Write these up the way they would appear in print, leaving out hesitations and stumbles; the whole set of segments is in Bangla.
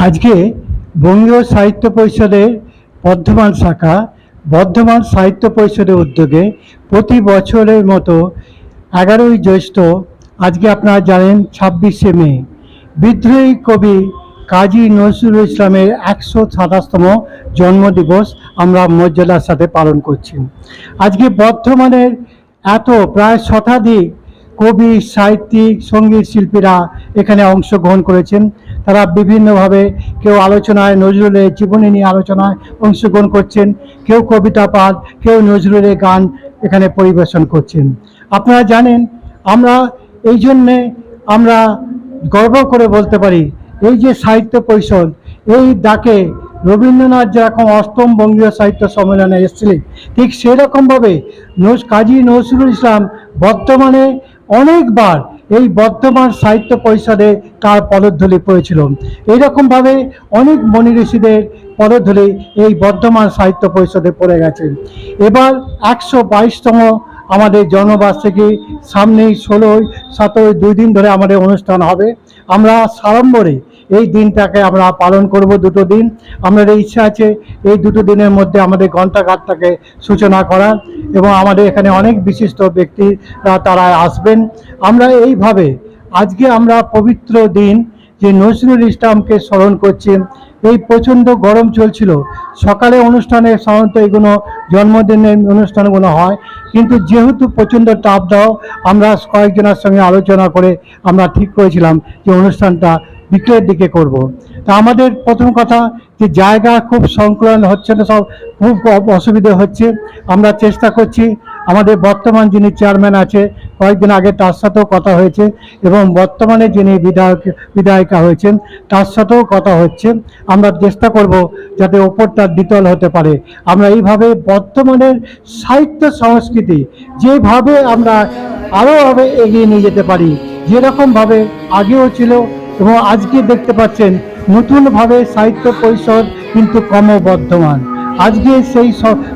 আজকে বঙ্গীয় সাহিত্য পরিষদের বর্ধমান শাখা বর্ধমান সাহিত্য পরিষদের উদ্যোগে প্রতি বছরের মতো 11ই জ্যৈষ্ঠ আজকে আপনারা জানেন 26শে মে বিদ্রোহী কবি কাজী নজরুল ইসলামের 127তম জন্মদিবস আমরা মর্যাদার সাথে পালন করছি। আজকে বর্ধমানের প্রায় শতাধিক কবি, সাহিত্যিক, সঙ্গীত শিল্পীরা এখানে অংশগ্রহণ করেছেন। তারা বিভিন্নভাবে কেউ আলোচনায় নজরুলের জীবনী নিয়ে আলোচনায় অংশগ্রহণ করছেন, কেউ কবিতা পাঠ, কেউ নজরুলের গান এখানে পরিবেশন করছেন। আপনারা জানেন আমরা এই জন্যে আমরা গর্ব করে বলতে পারি এই যে সাহিত্য পরিষদ এই ডাকে রবীন্দ্রনাথ যেরকম 8ম বঙ্গীয় সাহিত্য সম্মেলনে এসেছিলেন ঠিক সেরকমভাবে কাজী নজরুল ইসলাম বর্তমানে অনেকবার এই বর্ধমান সাহিত্য পরিষদে তার পদধূলি পড়েছিল। এইরকমভাবে অনেক মনি ঋষিদের পদধূলি এই বর্ধমান সাহিত্য পরিষদে পড়ে গেছে। এবার 122তম আমাদের জন্মবার্ষিকী সামনেই 16, 17, 2 দিন ধরে আমাদের অনুষ্ঠান হবে। আমরা সাড়ম্বরে এই দিনটাকে আমরা পালন করব। 2টো দিন আমাদের ইচ্ছা আছে এই 2টো দিনের মধ্যে আমাদের গ্রন্থাগারটাকে সূচনা করার, এবং আমাদের এখানে অনেক বিশিষ্ট ব্যক্তিরা তারা আসবেন। আমরা এইভাবে আজকে আমরা পবিত্র দিন যে নজরুল ইসলামকে স্মরণ করছি। এই প্রচণ্ড গরম চলছিল, সকালে অনুষ্ঠানে সাধারণত এগুলো জন্মদিনের অনুষ্ঠানগুলো হয়, কিন্তু যেহেতু প্রচণ্ড তাপ দাও আমরা কয়েকজনের সঙ্গে আলোচনা করে আমরা ঠিক করেছিলাম যে অনুষ্ঠানটা বিকেলের দিকে করব। তা আমাদের প্রথম কথা যে জায়গা খুব সংকুলন হচ্ছে না, সব খুব অসুবিধে হচ্ছে। আমরা চেষ্টা করছি আমাদের বর্তমান যিনি চেয়ারম্যান আছে কয়েকদিন আগে তার সাথেও কথা হয়েছে, এবং বর্তমানে যিনি বিধায়িকা হয়েছেন তার সাথেও কথা হচ্ছে। আমরা চেষ্টা করব যাতে ওপরটা দ্বিতল হতে পারে। আমরা এইভাবে বর্তমানের সাহিত্য সংস্কৃতি যেভাবে আমরা আরোভাবে এগিয়ে নিয়ে যেতে পারি, যেরকমভাবে আগেও ছিল এবং আজকে দেখতে পাচ্ছেন নতুনভাবে সাহিত্য পরিষদ কিন্তু ক্রমবর্ধমান। আজকে সেই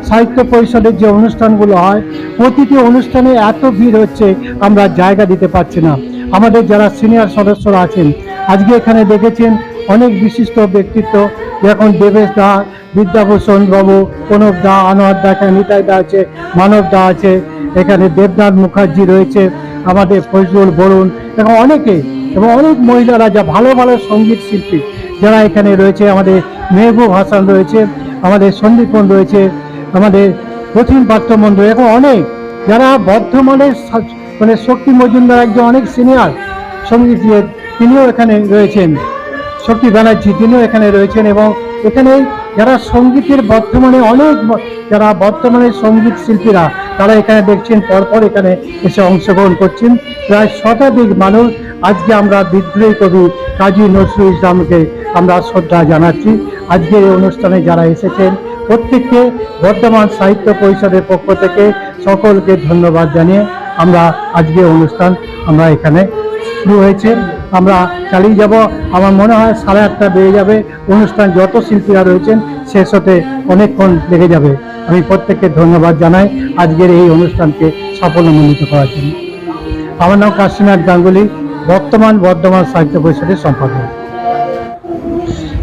সাহিত্য পরিষদের যে অনুষ্ঠানগুলো হয় প্রতিটি অনুষ্ঠানে এত ভিড় হচ্ছে আমরা জায়গা দিতে পারছি না। আমাদের যারা সিনিয়র সদস্যরা আছেন আজকে এখানে দেখেছেন অনেক বিশিষ্ট ব্যক্তিত্ব, যেরকম দেবেশ দা, বিদ্যাভূষণ বাবু, প্রণব দা, আনোয়ার দা, এখানে নিতাই দা আছে, মানব দা আছে, এখানে দেবনাথ মুখার্জি রয়েছে, আমাদের ফজলুল বরুণ, এবং অনেকে এবং অনেক মহিলারা যা ভালো ভালো সঙ্গীত শিল্পী যারা এখানে রয়েছে, আমাদের মেহবুব হাসান রয়েছে, আমাদের সন্দীপন রয়েছে, আমাদের প্রথিন পাত্র মন্ডল, এখন অনেক যারা বর্ধমানের মানে শক্তি মজুমদার একজন অনেক সিনিয়র সঙ্গীত তিনিও এখানে রয়েছেন, শক্তি ব্যানার্জি তিনিও এখানে রয়েছেন, এবং এখানে যারা সঙ্গীতের বর্তমানে অনেক যারা বর্তমানে সঙ্গীত শিল্পীরা তারা এখানে দেখছেন পরপর এখানে এসে অংশগ্রহণ করছেন। প্রায় শতাধিক মানুষ আজকে আমরা বিদ্রোহী কবি কাজী নজরুল ইসলামকে আমরা শ্রদ্ধা জানাচ্ছি। আজকের এই অনুষ্ঠানে যারা এসেছেন প্রত্যেককে বর্ধমান সাহিত্য পরিষদের পক্ষ থেকে সকলকে ধন্যবাদ জানিয়ে আমরা আজকে অনুষ্ঠান আমরা এখানে শুরু হয়েছে, আমরা চালিয়ে যাব। আমার মনে হয় 8:30 বেজে যাবে, অনুষ্ঠান যত শিল্পীরা রয়েছেন শেষ হতে অনেকক্ষণ লেগে যাবে। আমি প্রত্যেককে ধন্যবাদ জানাই আজকের এই অনুষ্ঠানকে সাফল্যমণ্ডিত করার জন্য। আমার নাম কাশীনাথ গাঙ্গুলি, বর্ধমান সাহিত্য পরিষদের সম্পাদক।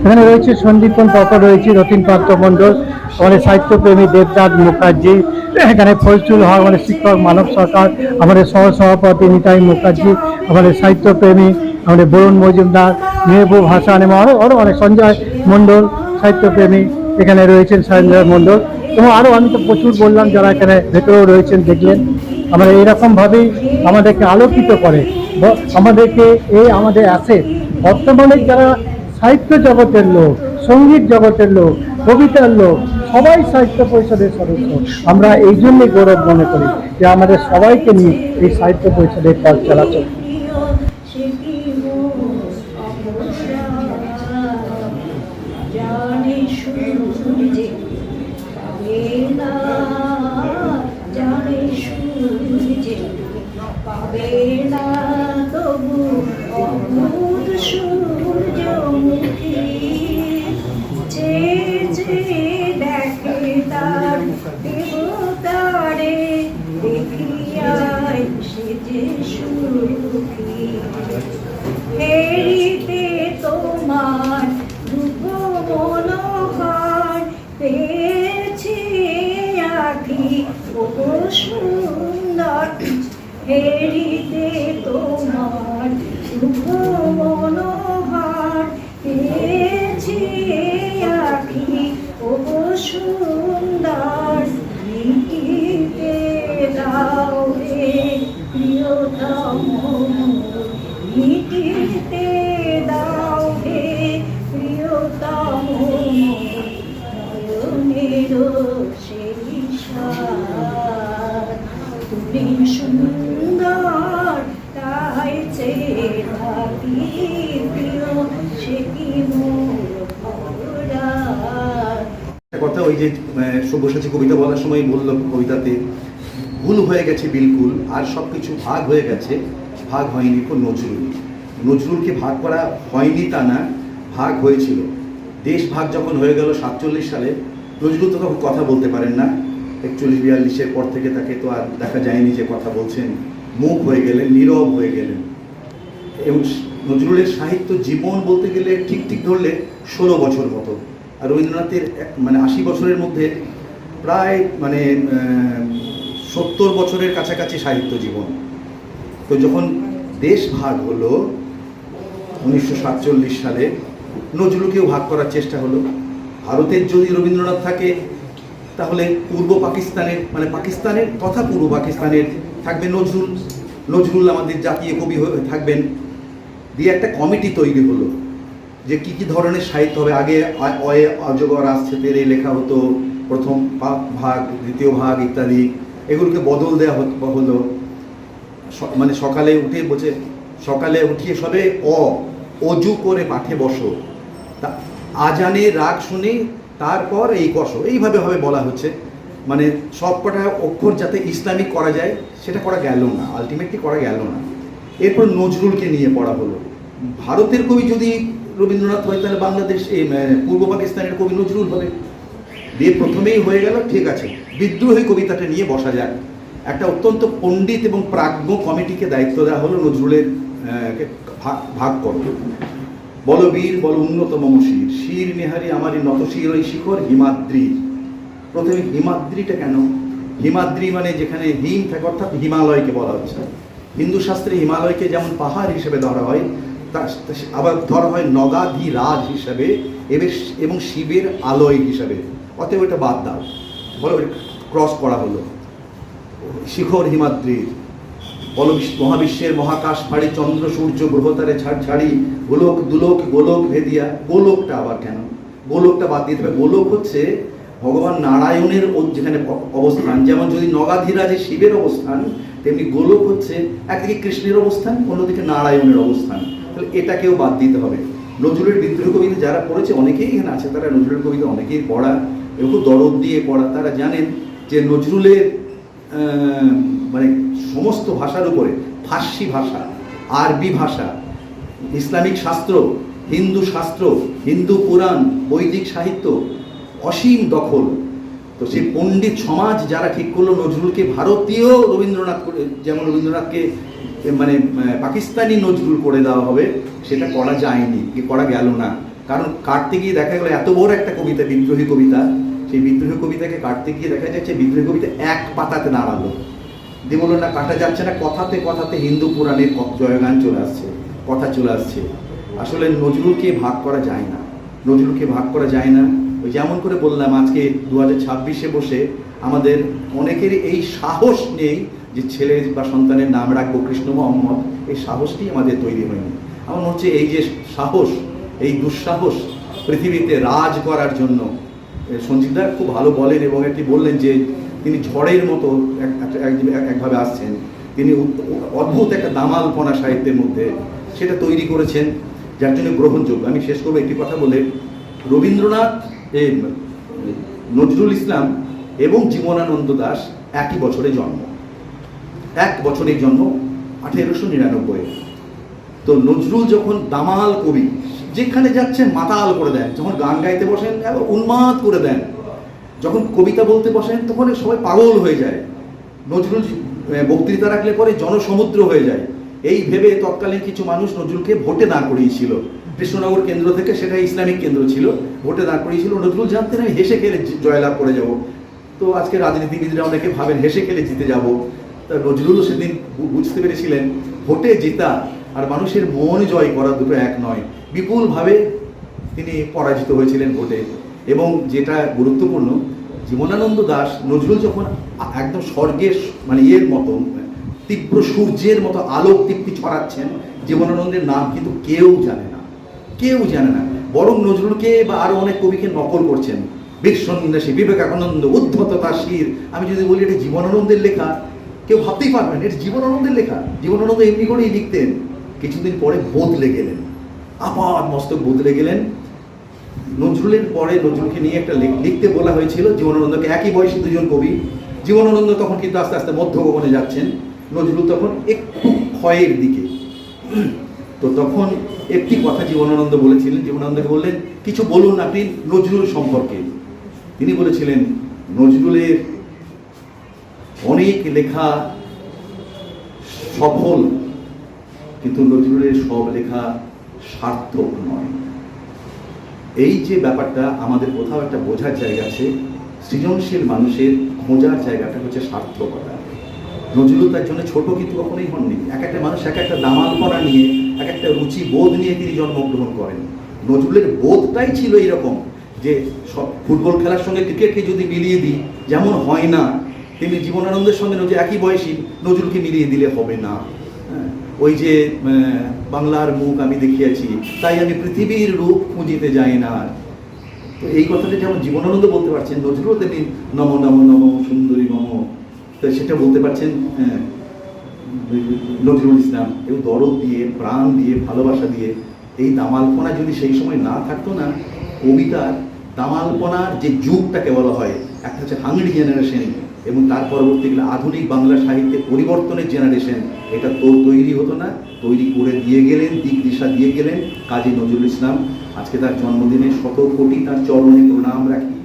এখানে রয়েছে সন্দীপন পকর, রয়েছে রতিন পাত্র মণ্ডল, আমাদের সাহিত্যপ্রেমী দেবনাথ মুখার্জি, এখানে ফজলুল হক, আমাদের শিক্ষক মানব সরকার, আমাদের সহসভাপতি নিতাই মুখার্জি, আমাদের সাহিত্যপ্রেমী আমাদের বরুণ মজুমদার, মেহবুব হাসান, এবং আরও অনেক সঞ্জয় মণ্ডল সাহিত্যপ্রেমী এখানে রয়েছেন, সঞ্জয় মণ্ডল, এবং আরও আমি তো প্রচুর বললাম যারা এখানে ভেতরেও রয়েছেন দেখলেন। আমরা এইরকমভাবেই আমাদেরকে আলোকিত করে, আমাদেরকে আমাদের আসে বর্তমানে যারা সাহিত্য জগতের লোক, সঙ্গীত জগতের লোক, কবিতার লোক, সবাই সাহিত্য পরিষদের সদস্য। আমরা এই জন্যই গৌরব মনে করি যে আমাদের সবাইকে নিয়ে এই সাহিত্য পরিষদের কাজ চালাচ্ছে। হেরিতে তোমার হেরিতে তোমার শুভ মনোহার পেয়েছি আখি ও সুন্দর লিখিতে দাও হে প্রিয়তম লিখিতে দাও হে প্রিয়তম নয়নের সেই সার তুমি সুন্দর তাই চেয়ে থাকি প্রিয় সে কি মোর কথা ওই যে সব্যসাচী কবিতা বলার সময় বললো কবিতাতে ভুল হয়ে গেছে বিলকুল আর সব কিছু ভাগ হয়ে গেছে, ভাগ হয়নি কোন নজরুল। নজরুলকে ভাগ করা হয়নি তা না, ভাগ হয়েছিল। দেশ ভাগ যখন হয়ে গেল 47 সালে, নজরুল তো তখন কথা বলতে পারেন না। 41-42-এর পর থেকে তাকে তো আর দেখা যায়নি যে কথা বলছেন, মুখ হয়ে গেলেন, নীরব হয়ে গেলেন। এবং নজরুলের সাহিত্য জীবন বলতে গেলে ঠিক ঠিক ধরলে 16 বছর মতো, আর রবীন্দ্রনাথের 80 বছরের মধ্যে প্রায় 70 বছরের কাছাকাছি সাহিত্য জীবন। তো যখন দেশ ভাগ হলো 1947 সালে, নজরুলকেও ভাগ করার চেষ্টা হলো। ভারতের যদি রবীন্দ্রনাথ থাকে তাহলে পূর্ব পাকিস্তানের পাকিস্তানের তথা পূর্ব পাকিস্তানের থাকবে নজরুল। নজরুল আমাদের জাতীয় কবি হয়ে থাকবেন। দিয়ে একটা কমিটি তৈরি হলো যে কি কি ধরনের সাহিত্য হবে। আগে অয়ে অজগর আসছে তেরে লেখা হতো, প্রথম ভাগ, দ্বিতীয় ভাগ ইত্যাদি। এগুলোকে বদল দেওয়া হলো। সকালে উঠে বলছে, সকালে উঠিয়ে সবে অজু করে পাঠে বসো, তা আজানে রাগ শুনে তারপর এই কষো, এইভাবে বলা হচ্ছে। সব কটা অক্ষর যাতে ইসলামিক করা যায় সেটা করা গেল না, আলটিমেটলি করা গেল না। এরপর নজরুলকে নিয়ে পড়া হলো। ভারতের কবি যদি রবীন্দ্রনাথ হয় তাহলে বাংলাদেশ পূর্ব পাকিস্তানের কবি নজরুল হবে। দিয়ে প্রথমেই হয়ে গেল ঠিক আছে, বিদ্রোহী কবিতাটা নিয়ে বসা যাক। একটা অত্যন্ত পণ্ডিত এবং প্রাজ্ঞ কমিটিকে দায়িত্ব দেওয়া হলো নজরুলের ভাগ করো। বল বীর বল উন্নতম শির, শির নেহারি আমারই নত শির ওই শিখর হিমাদ্রি। প্রথমে হিমাদ্রিটা কেন? হিমাদ্রি যেখানে হিম থাকে, অর্থাৎ হিমালয়কে বলা হচ্ছে। হিন্দু শাস্ত্রে হিমালয়কে যেমন পাহাড় হিসেবে ধরা হয়, আবার ধরা হয় নগাধিরাজ হিসাবে এবং শিবের আলয় হিসাবে। অতএব ওইটা বাদ দাও, বলো ক্রস করা হলো। শিখর হিমাদ্রির, বলো মহাবিশ্বের মহাকাশ ফাড়ি চন্দ্র সূর্য গ্রহতারে ছাড়ি গোলক দুলোক গোলক ভেদিয়া। গোলকটা আবার কেন? গোলকটা বাদ দিতে হবে। গোলক হচ্ছে ভগবান নারায়ণের যেখানে অবস্থান। যেমন যদি নগাধিরাজে শিবের অবস্থান, তেমনি গোলক হচ্ছে একদিকে কৃষ্ণের অবস্থান, অন্যদিকে নারায়ণের অবস্থান। তাহলে এটাকেও বাদ দিতে হবে। নজরুলের বিদ্রোহ কবিতা যারা পড়েছে, অনেকেই এখানে আছে, তারা নজরুলের কবিতা অনেকেই পড়া এবং খুব দরদ দিয়ে পড়া। তারা জানেন যে নজরুলের সমস্ত ভাষার উপরে, ফার্সি ভাষা, আরবি ভাষা, ইসলামিক শাস্ত্র, হিন্দু পুরাণ, বৈদিক সাহিত্য, অসীম দখল। তো সেই পণ্ডিত সমাজ যারা ঠিক করলো নজরুলকে ভারতীয় রবীন্দ্রনাথ করে, যেমন রবীন্দ্রনাথকে পাকিস্তানি নজরুল করে দেওয়া হবে, সেটা করা যায়নি, করা গেল না। কারণ কাটতে গিয়ে দেখা গেল এত বড় একটা কবিতা, বিদ্রোহী কবিতা, সেই বিদ্রোহী কবিতাকে কাটতে গিয়ে দেখা যাচ্ছে বিদ্রোহী কবিতা এক পাতাতে দাঁড়ালো। দিয়ে বললো না, কাটা যাচ্ছে না। কথাতে কথাতে হিন্দু পুরাণের জয়গান চলে আসছে, কথা চলে আসছে। আসলে নজরুলকে ভাগ করা যায় না, নজরুলকে ভাগ করা যায় না। ওই যেমন করে বললাম, আজকে 2026-এ বসে আমাদের অনেকেরই এই সাহস নেই যে ছেলে বা সন্তানের নাম রাখবো কৃষ্ণ মোহাম্মদ। এই সাহসটি আমাদের তৈরি হয়নি। আমার মনে হচ্ছে এই যে সাহস, এই দুঃসাহস পৃথিবীতে রাজ করার জন্য, সঞ্জিতদা খুব ভালো বলেন এবং একটি বললেন যে তিনি ঝড়ের মতো একভাবে আসছেন। তিনি অদ্ভুত একটা দামালপনা সাহিত্যের মধ্যে সেটা তৈরি করেছেন, যার জন্য গ্রহণযোগ্য। আমি শেষ করবো একটি কথা বলে, রবীন্দ্রনাথ, নজরুল ইসলাম এবং জীবনানন্দ দাশ একই বছরে জন্ম, এক বছরেই জন্ম, 1899। তো নজরুল যখন দামাল কবি, যেখানে যাচ্ছেন মাতাল করে দেন, যখন গান গাইতে বসেন উন্মাদ করে দেন, যখন কবিতা বলতে বসেন তখন সবাই পাগল হয়ে যায়। নজরুল বক্তৃতা রাখলে পরে জনসমুদ্র হয়ে যায়। এই ভেবে তৎকালীন কিছু মানুষ নজরুলকে ভোটে দাঁড় করিয়েছিল। কৃষ্ণনগর কেন্দ্র থেকে, সেটা ইসলামিক কেন্দ্র ছিল, ভোটে দাঁড় করিয়েছিল। নজরুল জানতেন আমি হেসে খেলে জয়লাভ করে যাব। তো আজকে রাজনীতিবিদরা অনেকে ভাবেন হেসে খেলে জিতে যাব। তা নজরুলও সেদিন বুঝতে পেরেছিলেন ভোটে জেতা আর মানুষের মন জয় করা দুটো এক নয়। বিপুলভাবে তিনি পরাজিত হয়েছিলেন ভোটে। এবং যেটা গুরুত্বপূর্ণ, জীবনানন্দ দাশ, নজরুল যখন একদম স্বর্গের মানে ইয়ের মতো তীব্র সূর্যের মতো আলোক দীপ্তি ছড়াচ্ছেন, জীবনানন্দের নাম কিন্তু কেউ জানে না, কেউ জানে না। বরং নজরুলকে বা আরো অনেক কবিকে নকল করছেন। বীর সন্ন্যাসী, বিবেকানন্দ, উদ্ধততা শির। আমি যদি বলি এটা জীবনানন্দের লেখা, কেউ ভাবতেই পারবেন এটা জীবনানন্দের লেখা। জীবনানন্দ এমনি করেই লিখতেন। কিছুদিন পরে বদলে গেলেন, আপাত মস্তক বদলে গেলেন। নজরুলের পরে নজরুলকে নিয়ে একটা লিখতে বলা হয়েছিল জীবনানন্দকে, একই বয়সী দুজন কবি। জীবনানন্দ তখন কিন্তু আস্তে আস্তে মধ্যগগনে যাচ্ছেন, নজরুল তখন একটু ক্ষয়ের দিকে। তো তখন একটি কথা জীবনানন্দ বলেছিলেন, জীবনানন্দকে বললেন কিছু বলুন আপনি নজরুল সম্পর্কে। তিনি বলেছিলেন নজরুলের অনেক লেখা সফল, কিন্তু নজরুলের সব লেখা সার্থক নয়। এই যে ব্যাপারটা আমাদের কোথাও একটা বোঝার জায়গা আছে, সৃজনশীল মানুষের খোঁজার জায়গাটা হচ্ছে সার্থকতা। নজরুল তার জন্য ছোট কিন্তু কখনোই হননি। এক একটা মানুষ এক একটা দামালপনা নিয়ে, এক একটা রুচি বোধ নিয়ে তিনি জন্মগ্রহণ করেন। নজরুলের বোধটাই ছিল এইরকম যে সব ফুটবল খেলার সঙ্গে ক্রিকেটকে যদি মিলিয়ে দিই যেমন হয় না, তেমনি জীবনানন্দের সঙ্গে একই বয়সী নজরুলকে মিলিয়ে দিলে হবে না। ওই যে বাংলার মুখ আমি দেখিয়েছি, তাই আমি পৃথিবীর রূপ খুঁজিতে যাই না। তো এই কথাটা যেমন জীবনানন্দ বলতে পারছেন, নজরুল তেমনি নম নম নম সুন্দরী নম, তো সেটা বলতে পারছেন নজরুল ইসলাম। এবং দরদ দিয়ে, প্রাণ দিয়ে, ভালোবাসা দিয়ে। এই দামালপনা যদি সেই সময় না থাকতো না, কবিতার দামালপনার যে যুগটাকে বলা হয়, একটা হচ্ছে হাংরি জেনারেশন এবং তার পরবর্তীকালে আধুনিক বাংলা সাহিত্যের পরিবর্তনের জেনারেশন, এটা তো তৈরি হতো না। তৈরি করে দিয়ে গেলেন, দিক দিশা দিয়ে গেলেন কাজী নজরুল ইসলাম। আজকে তার জন্মদিনে শত কোটি তার চরণে প্রণাম রাখি।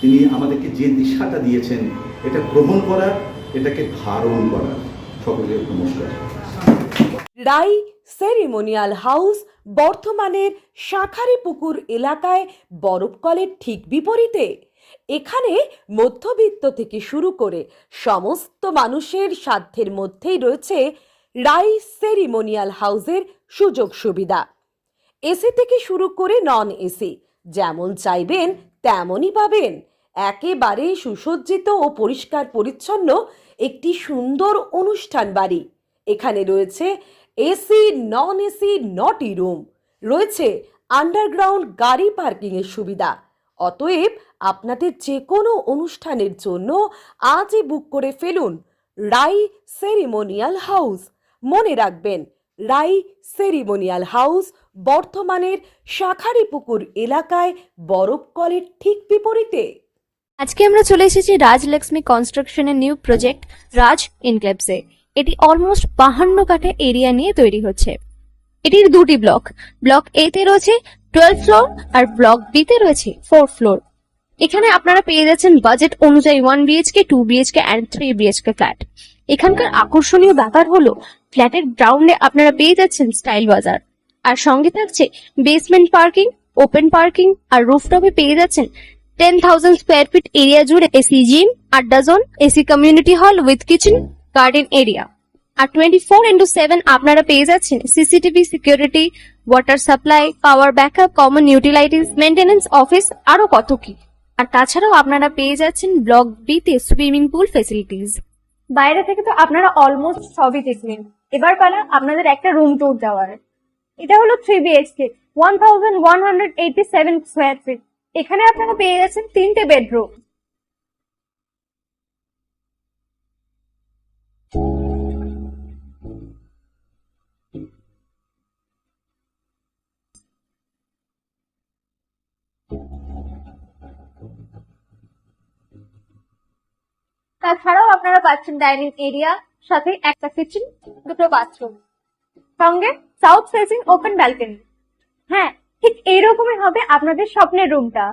তিনি আমাদেরকে যে দিশাটা দিয়েছেন, এটা গ্রহণ করার, এটাকে ধারণ করার। সকলের নমস্কার। রাই সেরিমোনিয়াল হাউস বর্ধমানের শাঁখারীপুকুর এলাকায় বরফকলের ঠিক বিপরীতে। এখানে মধ্যবিত্ত থেকে শুরু করে সমস্ত মানুষের সাধ্যের মধ্যেই রয়েছে রাই সেরিমোনিয়াল হাউসের সুযোগ সুবিধা। এসি থেকে শুরু করে নন এসি, যেমন চাইবেন তেমনই পাবেন। একেবারে সুসজ্জিত ও পরিষ্কার পরিচ্ছন্ন একটি সুন্দর অনুষ্ঠান বাড়ি। এখানে রয়েছে এসি, নন এসি, নটি রুম, রয়েছে আন্ডারগ্রাউন্ড গাড়ি পার্কিংয়ের সুবিধা। অতএব আপনাদের যে কোনো অনুষ্ঠানের জন্য আজই বুক করে ফেলুন রাই সেরিমোনিয়াল হাউস। মনে রাখবেন, রাই সেরিমোনিয়াল হাউস বর্ধমানের শাঁখারীপুকুর এলাকায় বরফকলের ঠিক বিপরীতে। আজকে আমরা চলে এসেছি রাজলক্ষ্মী কনস্ট্রাকশনের নিউ প্রজেক্ট রাজ ইনক্লেভসে। এটি অলমোস্ট 52 কাঠা এরিয়া নিয়ে তৈরি হচ্ছে। এটির দুটি ব্লক, ব্লক এ তে রয়েছে 12 ফ্লোর আর ব্লক বি তে রয়েছে 4 ফ্লোর। এখানে আপনারা পেয়ে যাচ্ছেন বাজেট অনুযায়ী 1 BHK, 2 BHK and 3 BHK flat. এখানকার আকর্ষণীয় ব্যাপার হলো ফ্ল্যাটের গ্রাউন্ডে আপনারা পেয়ে যাচ্ছেন স্টাইল বাজার, আর সঙ্গে থাকছে বেসমেন্ট পার্কিং, ওপেন পার্কিং, আর রুফটপে পেয়ে যাচ্ছেন 10,000 স্কোয়ার ফিট এরিয়া জুড়ে এসি জিম, আড্ডা zone, AC community hall with kitchen, garden area. আর 24/7 আপনারা পেয়ে যাচ্ছেন CCTV security, water supply, power backup, common utilities, maintenance office, আরো কত কি। আর তাছাড়াও আপনারা পেয়ে যাচ্ছেন ব্লক বি তে সুইমিং পুল ফেসিলিটিস। বাইরে থেকে তো আপনারা অলমোস্ট সবই দেখলেন, এবার পালা আপনাদের একটা রুম ট্যুর দেওয়ার। এটা হলো 3 BHK, 1187 স্কোয়ার ফিট। এখানে আপনারা পেয়ে যাচ্ছেন 3টে বেডরুম। তাছাড়াও আপনারা পাচ্ছেন ডাইনিং এরিয়া, সাথে একটা কিচেন, দুটো বাথরুম, সঙ্গে সাউথ ফেসিং ওপেন ব্যালকনি। হ্যাঁ, ঠিক এইরকমই হবে আপনাদের স্বপ্নের রুমটা।